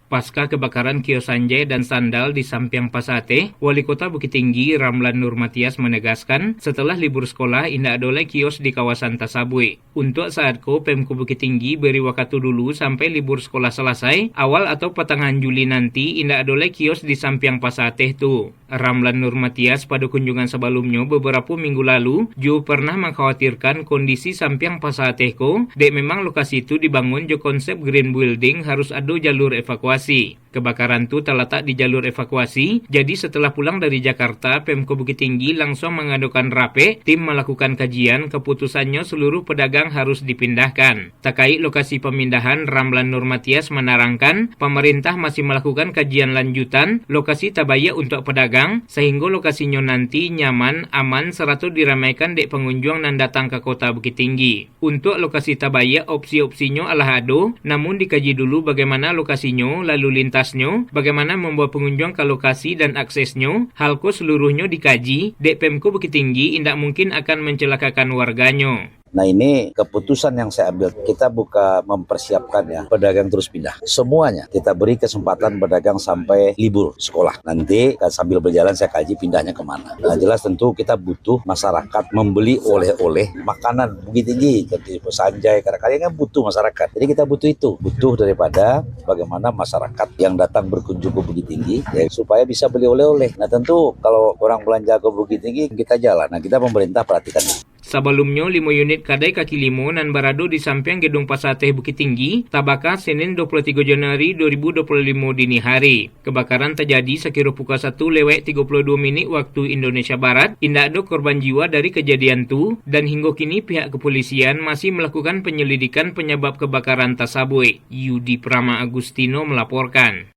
Pasca kebakaran kios Sanjay dan sandal di Sampiang Pasate, Wali Kota Bukit Tinggi Ramlan Nurmatias menegaskan setelah libur sekolah indak adoleh kios di kawasan Tasabue. Untuk saat ko Pemko Bukit Tinggi beri waktu dulu sampai libur sekolah selesai, awal atau pertengahan Juli nanti indak adoleh kios di Sampiang Pasate tu. Ramlan Nurmatias pada kunjungan sebelumnya beberapa minggu lalu juga pernah mengkhawatirkan kondisi Sampiang Pasate ko, dek memang lokasi itu dibangun jo konsep green building harus ada jalur evakuasi. Kebakaran itu terletak di jalur evakuasi, jadi setelah pulang dari Jakarta, Pemko Bukit Tinggi langsung mengadukan rape, tim melakukan kajian, keputusannya seluruh pedagang harus dipindahkan. Terkait lokasi pemindahan, Ramlan Nurmatias menerangkan, pemerintah masih melakukan kajian lanjutan, lokasi tabaya untuk pedagang, sehingga lokasinya nanti nyaman, aman, serta diramaikan dek pengunjung yang datang ke kota Bukit Tinggi. Untuk lokasi tabaya, opsi-opsinya adalah ada, namun dikaji dulu bagaimana lokasinya, lalu lintasnya, bagaimana membawa pengunjung ke lokasi dan aksesnya, halko seluruhnya dikaji, dek Pemko Bukit Tinggi indak mungkin akan mencelakakan warganya. Nah ini keputusan yang saya ambil, kita buka mempersiapkan ya, pedagang terus pindah. Semuanya kita beri kesempatan pedagang sampai libur sekolah. Nanti sambil berjalan saya kaji pindahnya kemana. Nah jelas tentu kita butuh masyarakat membeli oleh-oleh makanan Bukit Tinggi. Jadi Sanjay, kadang-kadang kan butuh masyarakat. Jadi kita butuh itu, butuh daripada bagaimana masyarakat yang datang berkunjung ke Bukit Tinggi ya, supaya bisa beli oleh-oleh. Nah tentu kalau orang belanja ke Bukit Tinggi kita jalan. Nah kita pemerintah perhatikan ini. Sebelumnya, 5 unit kadai kaki limo nan berada di samping gedung Pasate Bukit Tinggi, terbakar Senin 23 Januari 2025 dini hari. Kebakaran terjadi sekira pukul 1:32 waktu Indonesia Barat. Indak ada korban jiwa dari kejadian itu, dan hingga kini pihak kepolisian masih melakukan penyelidikan penyebab kebakaran tersebut. Yudi Prama Agustino melaporkan.